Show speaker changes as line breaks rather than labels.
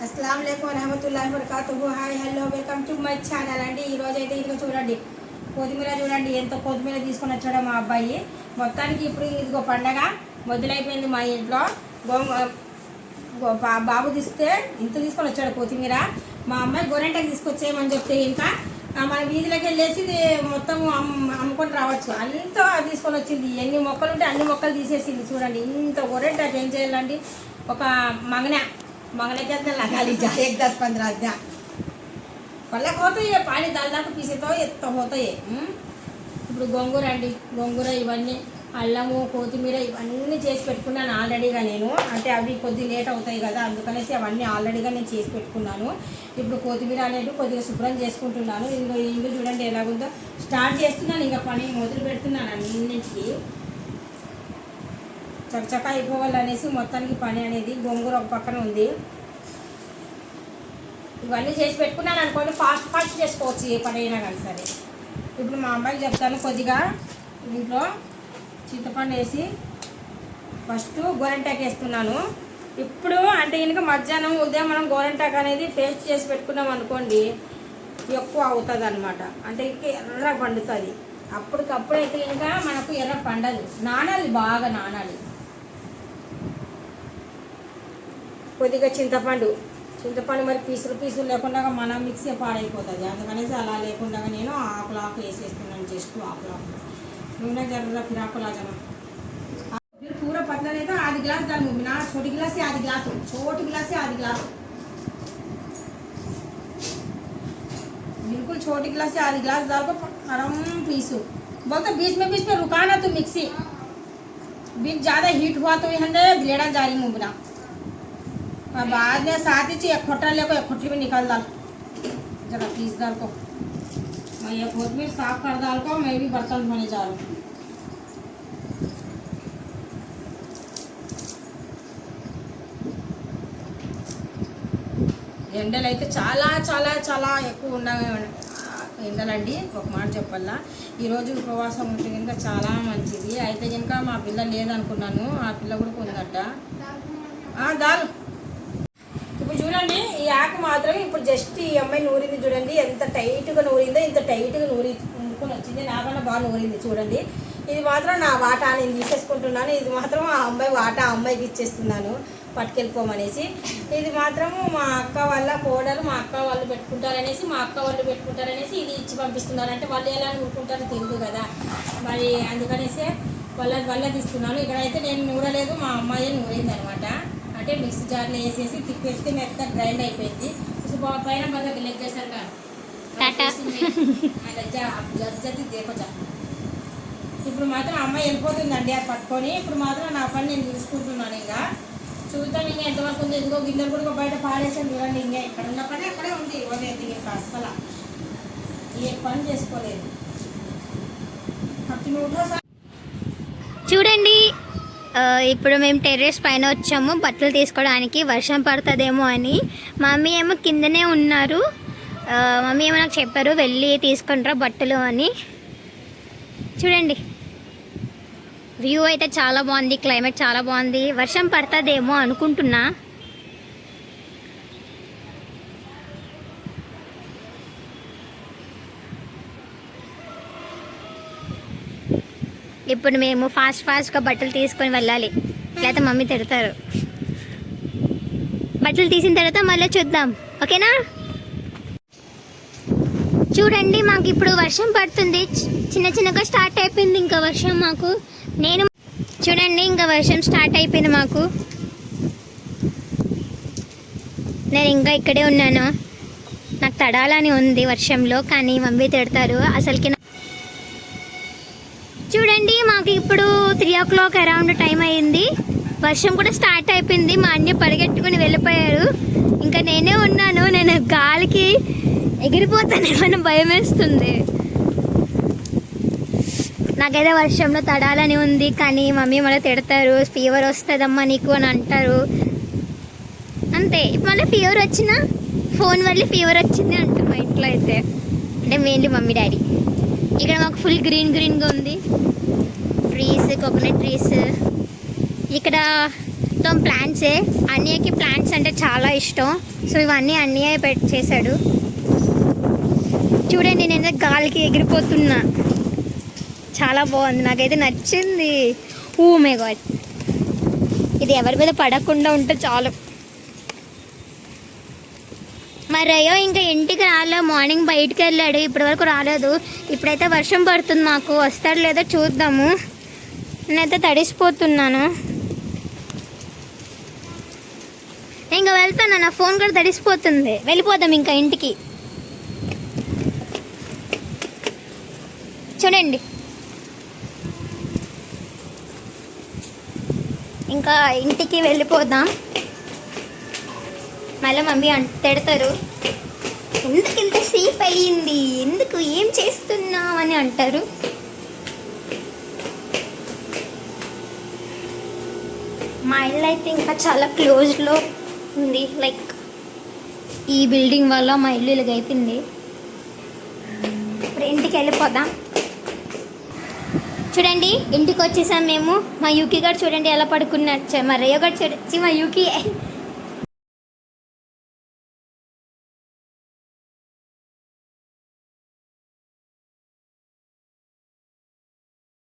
अस्सलाम वालेकुम रहमतुल्लाहि वबरकातुहू। Hi hello welcome to my channel అండి। ఈరోజు అయితే ఇదిగో చూడండి, కొత్తిమీర చూడండి ఎంత కొత్తిమీర తీసుకొని వచ్చాడో మా అబ్బాయి। మొత్తానికి ఇప్పుడు ఇదిగో పండగ మొదలైపోయింది మా ఇంట్లో। బాబు తీస్తే ఇంత తీసుకొని వచ్చాడు కొత్తిమీర। మా అమ్మాయి గోరెంటకి తీసుకొచ్చేయమని చెప్తే ఇంకా మన వీధిలోకి వెళ్ళేసి మొత్తం అమ్ముకొని రావచ్చు అంత తీసుకొని వచ్చింది। ఎన్ని మొక్కలు ఉంటే అన్ని మొక్కలు తీసేసింది చూడండి। ఇంత గోరెంటకి ఏం చేయాలండి, ఒక मंगने के अंदर लगा लीजिए 1-10-15 दिन पल्लक होता है पानी डाल डाल पीसे तो ये तो होता है। ఇప్పుడు గోంగూర అండి, గోంగూర ఇవన్నీ అల్లము కొత్తిమీర ఇవన్నీ చేసి పెట్టుకున్నాను ఆల్రెడీగా నేను। అంటే అవి కొద్ది లేట్ అవుతాయి కదా, అందుకనేసి అవన్నీ ఆల్రెడీగా నేను చేసి పెట్టుకున్నాను। ఇప్పుడు కొత్తిమీర అనేది కొద్దిగా శుభ్రం చేసుకుంటున్నాను। ఇల్లు చూడండి ఎలాగుందో, స్టార్ట్ చేస్తున్నాను, ఇంకా పని మొదలు పెడుతున్నాను అన్నింటికి చకచకా అయిపోవాలనేసి మొత్తానికి పని అనేది। గోంగూర ఒక పక్కన ఉంది, ఇవన్నీ చేసి పెట్టుకున్నాను అనుకోండి, ఫాస్ట్ చేసుకోవచ్చు ఏ పని అయినా కానీ సరే। ఇప్పుడు మా అమ్మాయికి చెప్తాను, కొద్దిగా దీంట్లో చింతపండు వేసి ఫస్ట్ గోరెంటాకు వేస్తున్నాను। ఇప్పుడు అంటే కనుక మధ్యాహ్నం ఉదయం మనం గోరెంటాకు అనేది పేస్ట్ చేసి పెట్టుకున్నాం అనుకోండి, ఎక్కువ అవుతుంది అనమాట, అంటే ఇంకా ఎర్ర పండుతుంది। అప్పటికప్పుడైతే ఇంకా మనకు ఎర్ర పండదు, నానాలి, బాగా నానాలి। కొద్దిగా చింతపండు మరి పీసులు లేకుండా మనం మిక్సీ పాడైపోతుంది, అందుకనేసి అలా లేకుండా నేను ఆకులాకు వేసేస్తున్నాను, జస్ట్ ఆకులాకు नूने जरा फिराकोला जमा फिर पूरा पतला नहीं था। आधी गिलास डाल मुझे ना, छोटी गिलास से आधी गिलास, छोटी गिलास से आधी गिलास, बिल्कुल छोटी गिलास से आधी गिलास डाल को आराम पीसो। बोलते बीच में रुकाना तो मिक्सी बीच ज़्यादा हीट हुआ तो यहाँ ब्लेडा जारी मुबना, बाद में साथ ही एक खोटा ले को एक खोटी में निकाल डाल जरा पीस डाल को। मैं ये कोथिमीर साफ कर डाल को, मैं भी बर्तन धोने जा रहा हूँ। ఎండలు అయితే చాలా చాలా చాలా ఎక్కువ ఉన్నాయి ఎండలండి। ఒక మాట చెప్పాలా, ఈరోజు ఉపవాసం ఉంటే కనుక చాలా మంచిది। అయితే కనుక మా పిల్ల లేదనుకున్నాను, ఆ పిల్ల కూడా కొందట దాల్। ఇప్పుడు చూడండి, ఈ ఆకు మాత్రం ఇప్పుడు జస్ట్ ఈ అమ్మాయి నూరింది చూడండి, ఎంత టైట్గా నూరిందో, ఇంత టైట్గా నూరుకొని వచ్చింది, నాకన్నా బాగా నూరింది చూడండి। ఇది మాత్రం నా వాటా నేను తీసేసుకుంటున్నాను, ఇది మాత్రం ఆ అమ్మాయి వాటా అమ్మాయికి ఇచ్చేస్తున్నాను పట్టుకెళ్ళిపోమనేసి। ఇది మాత్రము మా అక్క వాళ్ళ కోడలు, మా అక్క వాళ్ళు పెట్టుకుంటారనేసి ఇది ఇచ్చి పంపిస్తున్నారు। అంటే వాళ్ళు ఎలా నూరుకుంటారో తెలియదు కదా మరి, అందుకనేసి వాళ్ళకి ఇస్తున్నాను। ఇక్కడైతే నేను నూరలేదు, మా అమ్మాయి నూరింది అనమాట। అంటే మిక్సీ జార్లో వేసేసి తిప్పేస్తే మెత్త గ్రైండ్ అయిపోయింది। పైన బాగా లెగ్ చేశారు కదా, ఇప్పుడు మాత్రం అమ్మాయి వెళ్ళిపోతుందండి అది పట్టుకొని। ఇప్పుడు మాత్రం నా పని నేను చూసుకుంటున్నాను, ఇంకా చూద్దాం ఇంకా ఎంతవరకు ఉంది। ఎందుకో గిన్నెలు కూడా బయట పాడేసాను చూడండి, ఇంకా ఇక్కడ ఉన్న పని అక్కడే ఉంది, ఇవ్వలేదు ఇంకా అస్సలు ఏ పని చేసుకోలేదు।
చూడండి, ఇప్పుడు మేము టెర్రస్ పైన వచ్చాము బట్టలు తీసుకోవడానికి, వర్షం పడుతుందేమో అని। మమ్మీ ఏమో కిందనే ఉన్నారు, మమ్మీ ఏమో నాకు చెప్పారు వెళ్ళి తీసుకుంటారా బట్టలు అని। చూడండి వ్యూ అయితే చాలా బాగుంది, క్లైమేట్ చాలా బాగుంది, వర్షం పడుతుందేమో అనుకుంటున్నా। ఇప్పుడు మేము ఫాస్ట్గా బట్టలు తీసుకొని వెళ్ళాలి, లేకపోతే మమ్మీ తిడతారు। బట్టలు తీసిన తర్వాత మళ్ళీ చూద్దాం, ఓకేనా? చూడండి, మాకు ఇప్పుడు వర్షం పడుతుంది, చిన్నగా స్టార్ట్ అయిపోయింది ఇంకా వర్షం మాకు। చూడండి ఇంకా వర్షం స్టార్ట్ అయిపోయింది మాకు, నేను ఇంకా ఇక్కడే ఉన్నాను, నాకు తడాలని ఉంది వర్షంలో, కానీ మమ్మీ తిడతారు అసలుకి। చూడండి మాకు ఇప్పుడు 3 o'clock అరౌండ్ టైం అయింది, వర్షం కూడా స్టార్ట్ అయిపోయింది, మా అన్న పరిగెట్టుకుని వెళ్ళిపోయారు, ఇంకా నేనే ఉన్నాను, నేను గాలికి ఎగిరిపోతానేమో భయం వేస్తుంది। నాకైతే వర్షంలో తడాలని ఉంది, కానీ మమ్మీ మళ్ళీ తిడతారు, ఫీవర్ వస్తుందమ్మా నీకు అని అంటారు అంతే। మళ్ళీ ఫీవర్ వచ్చినా ఫోన్ వల్ల ఫీవర్ వచ్చింది అంటారు మా ఇంట్లో అయితే, అంటే మెయిన్లీ మమ్మీ డాడీ। ఇక్కడ మాకు ఫుల్ గ్రీన్గా ఉంది, ట్రీస్, కోకోనట్ ట్రీస్, ఇక్కడ మొత్తం ప్లాంట్సే. అన్నయ్యకి ప్లాంట్స్ అంటే చాలా ఇష్టం. సో ఇవన్నీ అన్నయ్య చేశాడు. చూడండి నేను గాలికి ఎగిరిపోతున్నా. చాలా బాగుంది, నాకైతే నచ్చింది. ఓ మై గాడ్, ఇది ఎవరి మీద పడకుండా ఉంటే చాలు. మరి అయ్యో ఇంకా ఇంటికి రాలే, మార్నింగ్ బయటికి వెళ్ళాడు, ఇప్పటి వరకు రాలేదు. ఇప్పుడైతే వర్షం పడుతుంది, మాకు వస్తాడు లేదో చూద్దాము. నేనైతే తడిసిపోతున్నాను. ఇంకా వెళ్తాను, నా ఫోన్ కూడా తడిసిపోతుంది. వెళ్ళిపోదాం ఇంకా ఇంటికి. చూడండి ఇంకా ఇంటికి వెళ్ళిపోదాం. మళ్ళీ మమ్మీ తిడతారు, ఎందుకు ఇంత సేపు అయ్యింది, ఎందుకు ఏం చేస్తున్నావు అని అంటారు. మా ఇల్లు అయితే ఇంకా చాలా క్లోజ్లో ఉంది. లైక్ ఈ బిల్డింగ్ వల్ల మా ఇల్లు ఇలాగైపోయింది. ఇప్పుడు ఇంటికి వెళ్ళిపోదాం. చూడండి ఇంటికి వచ్చేసాం మేము. మా యూకి గారు చూడండి ఎలా పడుకున్నాడు. మా రయ్య గారు చూడండి, మా యూకి